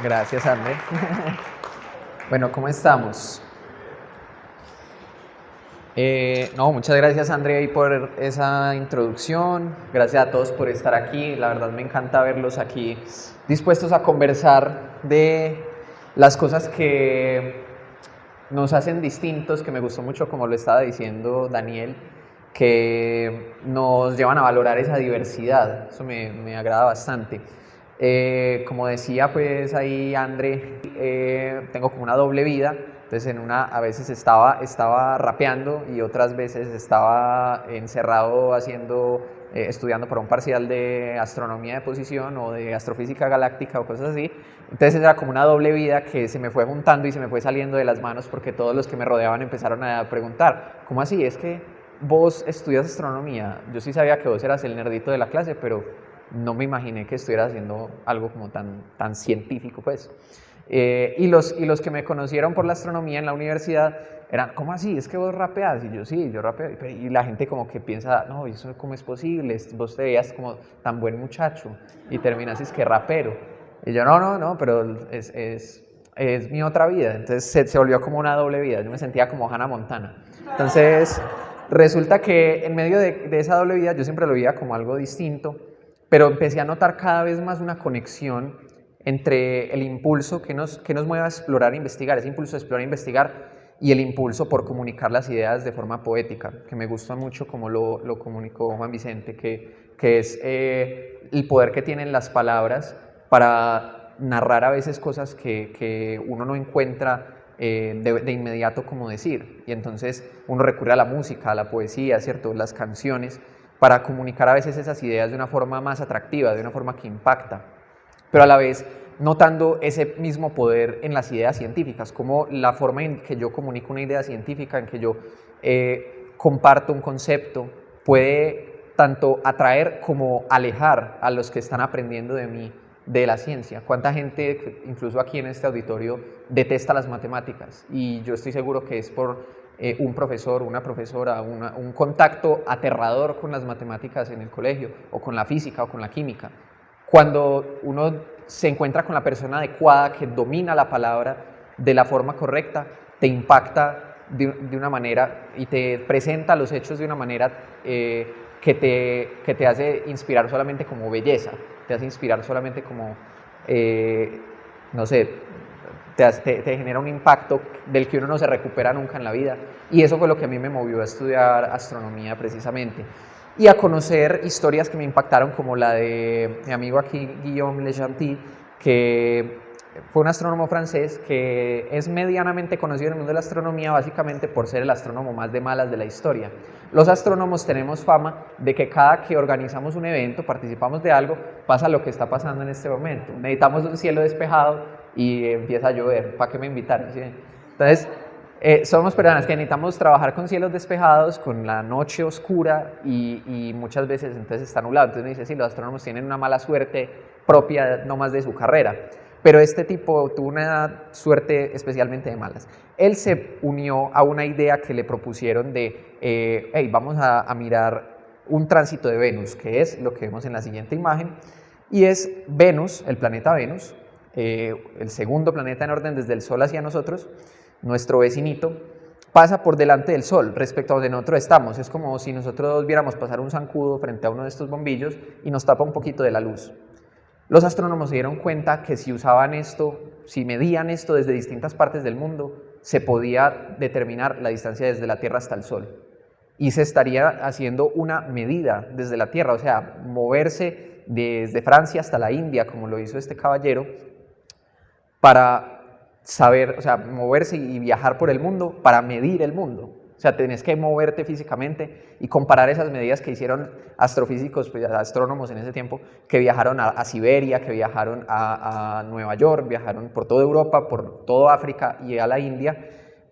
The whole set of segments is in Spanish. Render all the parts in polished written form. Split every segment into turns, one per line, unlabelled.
Gracias, André. Bueno, ¿cómo estamos? No, muchas gracias, André, ahí por esa introducción. Gracias a todos por estar aquí. La verdad me encanta verlos aquí dispuestos a conversar de las cosas que nos hacen distintos, que me gustó mucho, como lo estaba diciendo Daniel, que nos llevan a valorar esa diversidad. Eso me agrada bastante. Como decía pues ahí André, tengo como una doble vida. Entonces a veces estaba rapeando y otras veces estaba encerrado estudiando para un parcial de astronomía de posición o de astrofísica galáctica o cosas así. Entonces era como una doble vida que se me fue juntando y se me fue saliendo de las manos porque todos los que me rodeaban empezaron a preguntar, ¿cómo así? Es que vos estudias astronomía. Yo sí sabía que vos eras el nerdito de la clase, pero no me imaginé que estuvieras haciendo algo como tan científico, pues. Y los que me conocieron por la astronomía en la universidad eran, ¿cómo así? ¿Es que vos rapeás? Y yo, sí, yo rapeo. Y la gente como que piensa, no, ¿eso cómo es posible? Vos te veías como tan buen muchacho y terminas es que rapero. Y yo, no, pero es mi otra vida. Entonces se volvió como una doble vida. Yo me sentía como Hannah Montana. Entonces resulta que en medio de esa doble vida yo siempre lo veía como algo distinto, pero empecé a notar cada vez más una conexión entre el impulso que nos mueve a explorar e investigar, ese impulso de explorar e investigar, y el impulso por comunicar las ideas de forma poética, que me gusta mucho como lo comunicó Juan Vicente, que es el poder que tienen las palabras para narrar a veces cosas que uno no encuentra de inmediato como decir, y entonces uno recurre a la música, a la poesía, ¿cierto? Las canciones, para comunicar a veces esas ideas de una forma más atractiva, de una forma que impacta, pero a la vez notando ese mismo poder en las ideas científicas, como la forma en que yo comunico una idea científica, en que yo comparto un concepto, puede tanto atraer como alejar a los que están aprendiendo de mí, de la ciencia. ¿Cuánta gente, incluso aquí en este auditorio, detesta las matemáticas? Y yo estoy seguro que es por un profesor, una profesora, un contacto aterrador con las matemáticas en el colegio, o con la física, o con la química. Cuando uno se encuentra con la persona adecuada que domina la palabra de la forma correcta, te impacta de una manera y te presenta los hechos de una manera que te hace inspirar solamente como belleza, te hace inspirar solamente como, no sé, te genera un impacto del que uno no se recupera nunca en la vida. Y eso fue lo que a mí me movió a estudiar astronomía precisamente. Y a conocer historias que me impactaron, como la de mi amigo aquí, Guillaume Lejanty, que fue un astrónomo francés que es medianamente conocido en el mundo de la astronomía básicamente por ser el astrónomo más de malas de la historia. Los astrónomos tenemos fama de que cada que organizamos un evento, participamos de algo, pasa lo que está pasando en este momento. Necesitamos un cielo despejado y empieza a llover. ¿Para qué me invitaron? ¿Sí? Entonces, somos personas que necesitamos trabajar con cielos despejados, con la noche oscura y muchas veces entonces está nublado. Entonces me dice, sí, los astrónomos tienen una mala suerte propia no más de su carrera. Pero este tipo tuvo una suerte especialmente de malas. Él se unió a una idea que le propusieron de, hey, vamos a mirar un tránsito de Venus, que es lo que vemos en la siguiente imagen, y es Venus, el planeta Venus, el segundo planeta en orden desde el Sol hacia nosotros, nuestro vecinito, pasa por delante del Sol respecto a donde nosotros estamos. Es como si nosotros viéramos pasar un zancudo frente a uno de estos bombillos y nos tapa un poquito de la luz. Los astrónomos se dieron cuenta que si usaban esto, si medían esto desde distintas partes del mundo, se podía determinar la distancia desde la Tierra hasta el Sol. Y se estaría haciendo una medida desde la Tierra, o sea, moverse desde Francia hasta la India, como lo hizo este caballero, para saber, o sea, moverse y viajar por el mundo para medir el mundo. O sea, tenés que moverte físicamente y comparar esas medidas que hicieron astrofísicos, pues, astrónomos en ese tiempo, que viajaron a Siberia, que viajaron a Nueva York, viajaron por toda Europa, por toda África y a la India,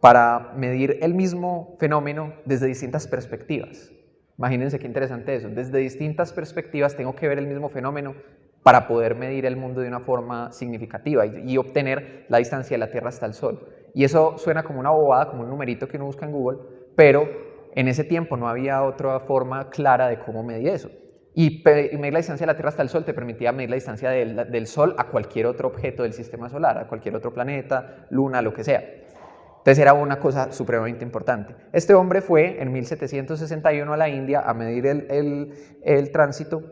para medir el mismo fenómeno desde distintas perspectivas. Imagínense qué interesante eso. Desde distintas perspectivas tengo que ver el mismo fenómeno para poder medir el mundo de una forma significativa y obtener la distancia de la Tierra hasta el Sol. Y eso suena como una bobada, como un numerito que uno busca en Google, pero en ese tiempo no había otra forma clara de cómo medir eso. Y medir la distancia de la Tierra hasta el Sol te permitía medir la distancia del Sol a cualquier otro objeto del sistema solar, a cualquier otro planeta, luna, lo que sea. Entonces era una cosa supremamente importante. Este hombre fue en 1761 a la India a medir el tránsito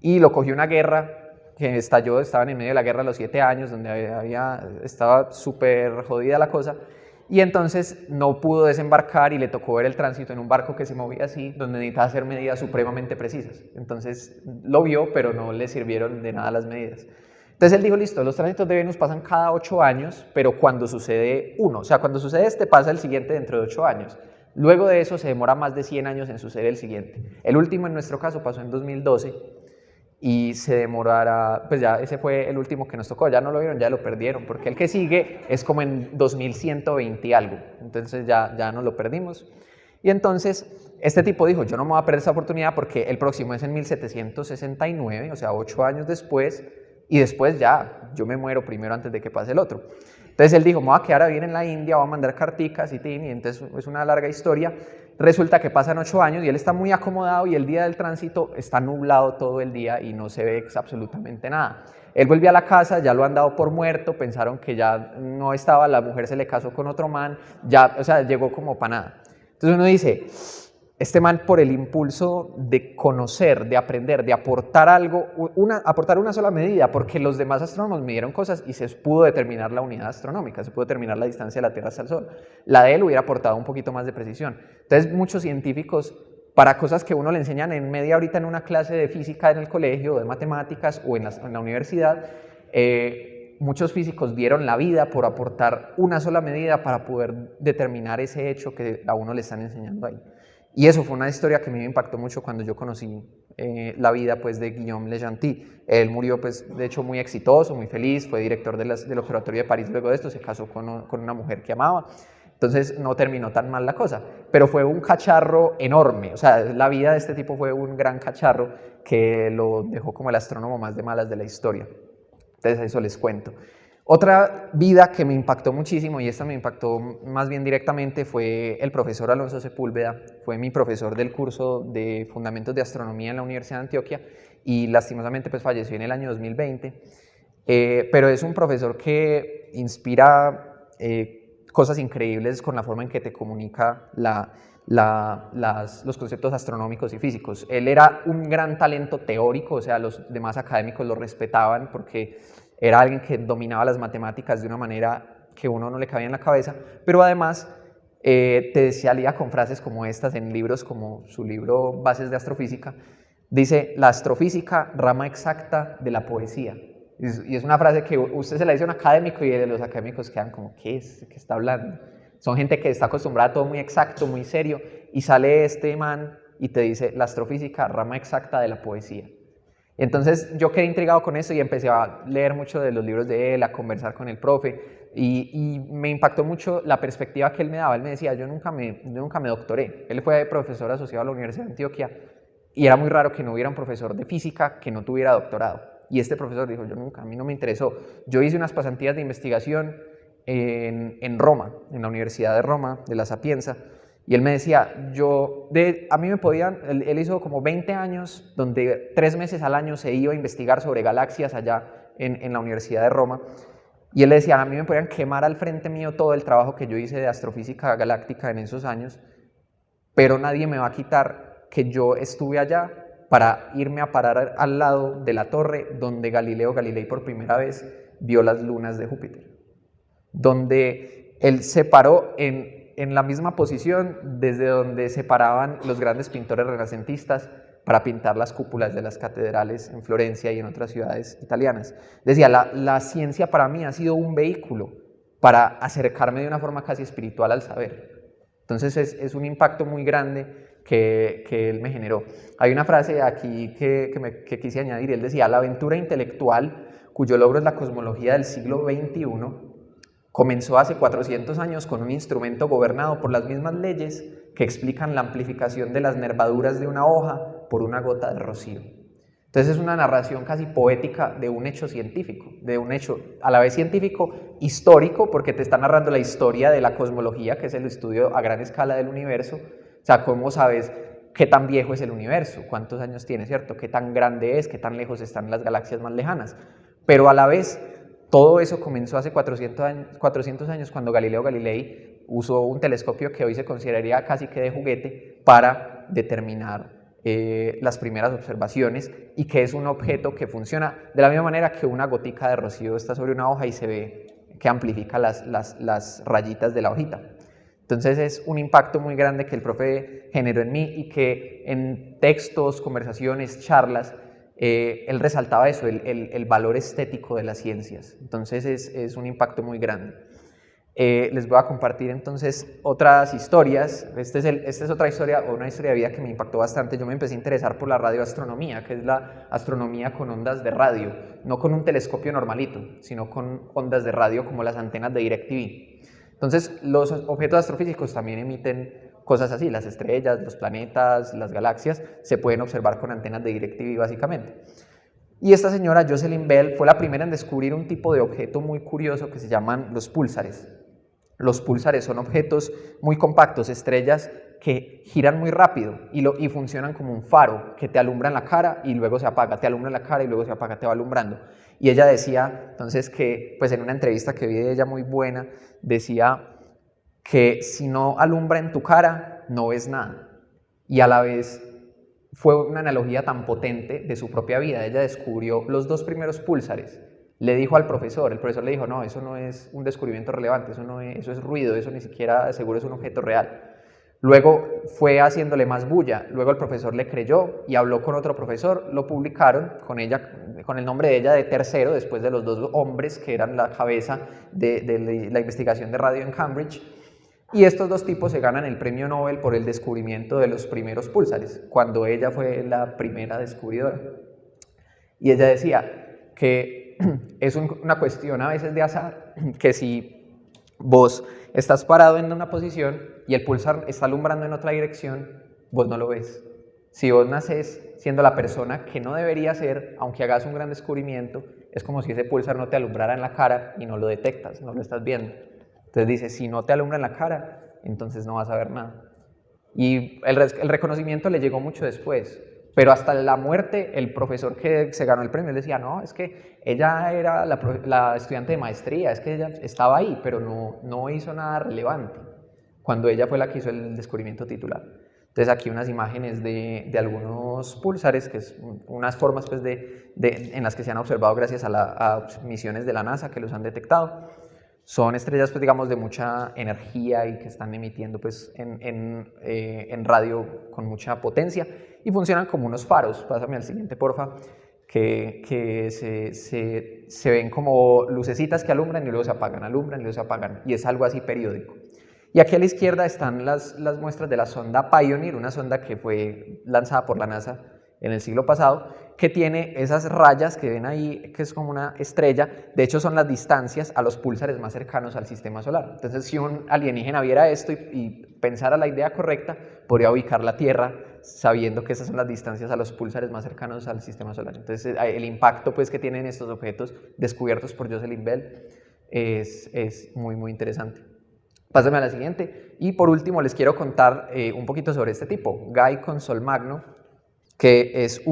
y lo cogió una guerra que estalló, estaban en medio de la guerra a los 7 años, donde estaba súper jodida la cosa. Y entonces no pudo desembarcar y le tocó ver el tránsito en un barco que se movía así, donde necesitaba hacer medidas supremamente precisas. Entonces lo vio, pero no le sirvieron de nada las medidas. Entonces él dijo, listo, los tránsitos de Venus pasan cada 8 años, pero cuando sucede uno, o sea, cuando sucede este pasa el siguiente dentro de 8 años. Luego de eso se demora más de 100 años en suceder el siguiente. El último en nuestro caso pasó en 2012 y se demorará, pues ya ese fue el último que nos tocó, ya no lo vieron, ya lo perdieron, porque el que sigue es como en 2120 y algo, entonces ya no lo perdimos. Y entonces este tipo dijo, yo no me voy a perder esa oportunidad porque el próximo es en 1769, o sea, 8 años después, y después ya, yo me muero primero antes de que pase el otro. Entonces él dijo, me voy a quedar a vivir en la India, voy a mandar carticas y entonces es una larga historia. Resulta que pasan 8 años y él está muy acomodado y el día del tránsito está nublado todo el día y no se ve absolutamente nada. Él vuelve a la casa, ya lo han dado por muerto, pensaron que ya no estaba, la mujer se le casó con otro man, ya, o sea, llegó como para nada. Entonces uno dice, este man por el impulso de conocer, de aprender, de aportar algo, aportar una sola medida, porque los demás astrónomos midieron cosas y se pudo determinar la unidad astronómica, se pudo determinar la distancia de la Tierra hasta el Sol. La de él hubiera aportado un poquito más de precisión. Entonces muchos científicos, para cosas que uno le enseñan en media horita en una clase de física en el colegio, o de matemáticas o en la universidad, muchos físicos dieron la vida por aportar una sola medida para poder determinar ese hecho que a uno le están enseñando ahí. Y eso fue una historia que a mí me impactó mucho cuando yo conocí la vida pues, de Guillaume Lejeanty. Él murió, pues, de hecho, muy exitoso, muy feliz, fue director del Observatorio de París luego de esto, se casó con una mujer que amaba, entonces no terminó tan mal la cosa, pero fue un cacharro enorme, o sea, la vida de este tipo fue un gran cacharro que lo dejó como el astrónomo más de malas de la historia. Entonces eso les cuento. Otra vida que me impactó muchísimo, y esta me impactó más bien directamente, fue el profesor Alonso Sepúlveda. Fue mi profesor del curso de Fundamentos de Astronomía en la Universidad de Antioquia y lastimosamente pues falleció en el año 2020. Pero es un profesor que inspira cosas increíbles con la forma en que te comunica los conceptos astronómicos y físicos. Él era un gran talento teórico, o sea, los demás académicos lo respetaban porque era alguien que dominaba las matemáticas de una manera que uno no le cabía en la cabeza, pero además te salía con frases como estas en libros como su libro Bases de Astrofísica. Dice, la astrofísica, rama exacta de la poesía. Y es una frase que usted se la dice a un académico y los académicos quedan como, ¿qué es? ¿Qué está hablando? Son gente que está acostumbrada a todo muy exacto, muy serio, y sale este man y te dice, la astrofísica, rama exacta de la poesía. Entonces yo quedé intrigado con eso y empecé a leer mucho de los libros de él, a conversar con el profe, y me impactó mucho la perspectiva que él me daba. Él me decía, yo nunca me doctoré. Él fue profesor asociado a la Universidad de Antioquia y era muy raro que no hubiera un profesor de física que no tuviera doctorado. Y este profesor dijo, a mí no me interesó. Yo hice unas pasantías de investigación en Roma, en la Universidad de Roma, de La Sapienza, y él me decía, a mí me podían, él hizo como 20 años, donde 3 meses al año se iba a investigar sobre galaxias allá en la Universidad de Roma, y él decía, a mí me podían quemar al frente mío todo el trabajo que yo hice de astrofísica galáctica en esos años, pero nadie me va a quitar que yo estuve allá para irme a parar al lado de la torre donde Galileo Galilei por primera vez vio las lunas de Júpiter, donde él se paró en la misma posición desde donde se paraban los grandes pintores renacentistas para pintar las cúpulas de las catedrales en Florencia y en otras ciudades italianas. Decía, la ciencia para mí ha sido un vehículo para acercarme de una forma casi espiritual al saber. Entonces es un impacto muy grande que él me generó. Hay una frase aquí que quise añadir. Él decía, la aventura intelectual, cuyo logro es la cosmología del siglo XXI, comenzó hace 400 años con un instrumento gobernado por las mismas leyes que explican la amplificación de las nervaduras de una hoja por una gota de rocío. Entonces es una narración casi poética de un hecho científico, de un hecho a la vez científico, histórico, porque te está narrando la historia de la cosmología, que es el estudio a gran escala del universo. O sea, ¿cómo sabes qué tan viejo es el universo, cuántos años tiene, ¿cierto? Qué tan grande es, qué tan lejos están las galaxias más lejanas. Pero a la vez, todo eso comenzó hace 400 años cuando Galileo Galilei usó un telescopio que hoy se consideraría casi que de juguete para determinar las primeras observaciones, y que es un objeto que funciona de la misma manera que una gotica de rocío está sobre una hoja y se ve que amplifica las rayitas de la hojita. Entonces es un impacto muy grande que el profe generó en mí, y que en textos, conversaciones, charlas, él resaltaba eso, el valor estético de las ciencias. Entonces es un impacto muy grande. Les voy a compartir entonces otras historias. Esta es otra historia, o una historia de vida que me impactó bastante. Yo me empecé a interesar por la radioastronomía, que es la astronomía con ondas de radio, no con un telescopio normalito, sino con ondas de radio como las antenas de DirecTV. Entonces los objetos astrofísicos también emiten cosas así, las estrellas, los planetas, las galaxias, se pueden observar con antenas de DirecTV básicamente. Y esta señora, Jocelyn Bell, fue la primera en descubrir un tipo de objeto muy curioso que se llaman los púlsares. Los púlsares son objetos muy compactos, estrellas que giran muy rápido y funcionan como un faro que te alumbra en la cara y luego se apaga, te alumbra en la cara y luego se apaga, te va alumbrando. Y ella decía entonces que, pues en una entrevista que vi de ella muy buena, decía que si no alumbra en tu cara, no ves nada. Y a la vez fue una analogía tan potente de su propia vida. Ella descubrió los dos primeros púlsares. Le dijo al profesor, el profesor le dijo, no, eso no es un descubrimiento relevante, eso es ruido, eso ni siquiera seguro es un objeto real. Luego fue haciéndole más bulla, luego el profesor le creyó y habló con otro profesor, lo publicaron con el nombre de ella de tercero, después de los dos hombres que eran la cabeza de la investigación de radio en Cambridge. Y estos dos tipos se ganan el premio Nobel por el descubrimiento de los primeros púlsares, cuando ella fue la primera descubridora. Y ella decía que es una cuestión a veces de azar, que si vos estás parado en una posición y el pulsar está alumbrando en otra dirección, vos no lo ves. Si vos naces siendo la persona que no debería ser, aunque hagas un gran descubrimiento, es como si ese pulsar no te alumbrara en la cara y no lo detectas, no lo estás viendo. Entonces dice, si no te alumbra en la cara, entonces no vas a ver nada. Y el reconocimiento le llegó mucho después, pero hasta la muerte el profesor que se ganó el premio decía, no, es que ella era la estudiante de maestría, es que ella estaba ahí, pero no hizo nada relevante, cuando ella fue la que hizo el descubrimiento titular. Entonces aquí unas imágenes de algunos púlsares, que es unas formas pues, en las que se han observado gracias a misiones de la NASA que los han detectado. Son estrellas, pues, digamos, de mucha energía y que están emitiendo pues, en radio con mucha potencia y funcionan como unos faros. Pásame al siguiente, porfa, que se ven como lucecitas que alumbran y luego se apagan, alumbran y luego se apagan, y es algo así periódico. Y aquí a la izquierda están las muestras de la sonda Pioneer, una sonda que fue lanzada por la NASA en el siglo pasado, que tiene esas rayas que ven ahí, que es como una estrella. De hecho son las distancias a los púlsares más cercanos al sistema solar. Entonces si un alienígena viera esto y pensara la idea correcta, podría ubicar la Tierra sabiendo que esas son las distancias a los púlsares más cercanos al sistema solar. Entonces el impacto pues, que tienen estos objetos descubiertos por Jocelyn Bell es muy, muy interesante. Pásame a la siguiente. Y por último les quiero contar un poquito sobre este tipo, Guy Consolmagno, que es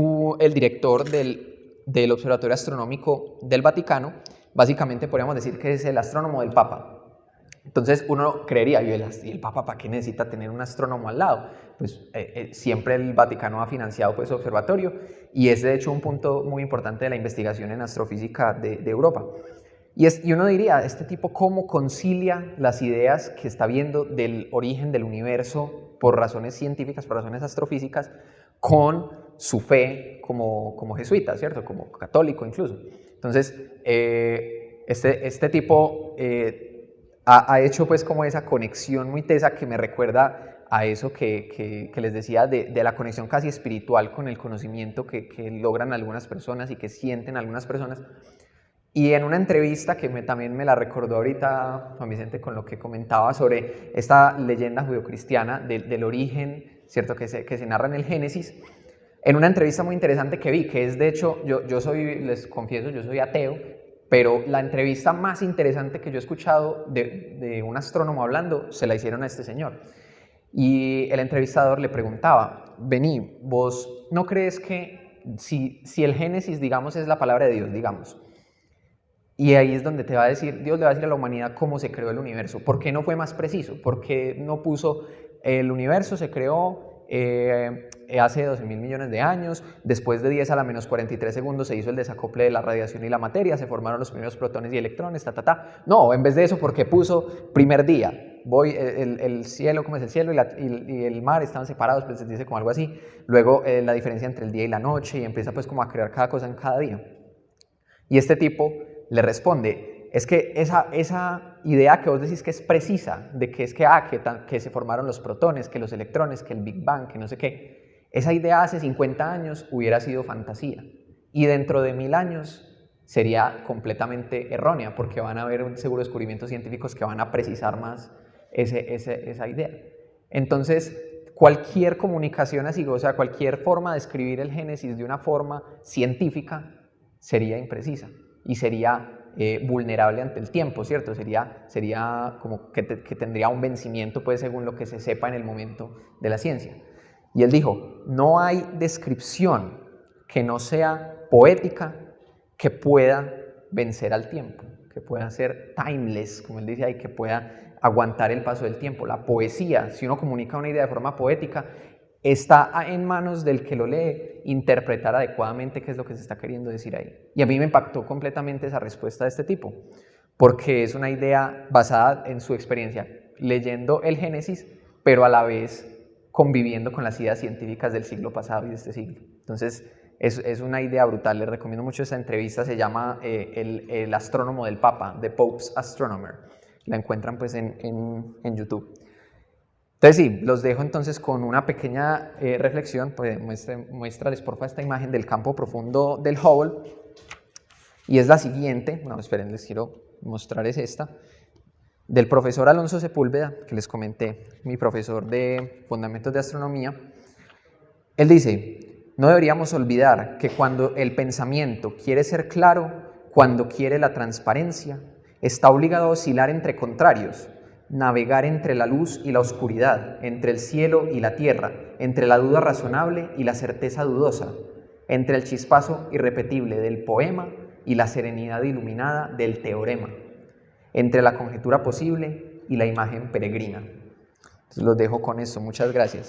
el director del Observatorio Astronómico del Vaticano. Básicamente podríamos decir que es el astrónomo del Papa. Entonces uno creería, ¿y el Papa para qué necesita tener un astrónomo al lado? Pues siempre el Vaticano ha financiado pues, su observatorio, y es de hecho un punto muy importante de la investigación en astrofísica de Europa. Y uno diría, este tipo cómo concilia las ideas que está viendo del origen del universo por razones científicas, por razones astrofísicas, con su fe como jesuita, ¿cierto? Como católico incluso. Entonces, este tipo ha hecho pues como esa conexión muy tesa que me recuerda a eso que les decía de la conexión casi espiritual con el conocimiento que logran algunas personas y que sienten algunas personas. Y en una entrevista que también me la recordó ahorita Juan Vicente con lo que comentaba sobre esta leyenda judeocristiana del origen, ¿cierto? Que se narra en el Génesis, en una entrevista muy interesante que vi, que es de hecho, les confieso, yo soy ateo, pero la entrevista más interesante que yo he escuchado de un astrónomo hablando, se la hicieron a este señor. Y el entrevistador le preguntaba, vení, ¿vos no crees que si el Génesis, digamos, es la palabra de Dios, digamos, y ahí es donde te va a decir, Dios le va a decir a la humanidad cómo se creó el universo? ¿Por qué no fue más preciso? ¿Por qué no puso el universo se creó hace 12.000 millones de años, después de 10 a la menos 43 segundos se hizo el desacople de la radiación y la materia, se formaron los primeros protones y electrones, No, en vez de eso, ¿por qué puso primer día? El cielo, ¿cómo es el cielo? Y el mar estaban separados, pues se dice como algo así. Luego la diferencia entre el día y la noche, y empieza pues como a crear cada cosa en cada día. Y este tipo le responde, es que esa idea que vos decís que es precisa, de que es que se formaron los protones, que los electrones, que el Big Bang, que no sé qué, esa idea hace 50 años hubiera sido fantasía, y dentro de 1000 años sería completamente errónea, porque van a haber seguro descubrimientos científicos que van a precisar más esa idea. Entonces, cualquier comunicación así, o sea, cualquier forma de escribir el Génesis de una forma científica sería imprecisa y sería vulnerable ante el tiempo, ¿cierto? Sería como que tendría un vencimiento, pues, según lo que se sepa en el momento de la ciencia. Y él dijo, no hay descripción que no sea poética que pueda vencer al tiempo, que pueda ser timeless, como él dice ahí, que pueda aguantar el paso del tiempo. La poesía, si uno comunica una idea de forma poética, está en manos del que lo lee interpretar adecuadamente qué es lo que se está queriendo decir ahí. Y a mí me impactó completamente esa respuesta de este tipo, porque es una idea basada en su experiencia leyendo el Génesis, pero a la vez conviviendo con las ideas científicas del siglo pasado y de este siglo. Entonces, es una idea brutal. Les recomiendo mucho esta entrevista, se llama el astrónomo del Papa, The Pope's Astronomer. La encuentran pues en YouTube. Entonces sí, los dejo entonces con una pequeña reflexión, pues muéstrales porfa esta imagen del campo profundo del Hubble, y es la siguiente, no, esperen, les quiero mostrar es esta, del profesor Alonso Sepúlveda, que les comenté, mi profesor de Fundamentos de Astronomía. Él dice, no deberíamos olvidar que cuando el pensamiento quiere ser claro, cuando quiere la transparencia, está obligado a oscilar entre contrarios, navegar entre la luz y la oscuridad, entre el cielo y la tierra, entre la duda razonable y la certeza dudosa, entre el chispazo irrepetible del poema y la serenidad iluminada del teorema, entre la conjetura posible y la imagen peregrina. Entonces los dejo con eso. Muchas gracias.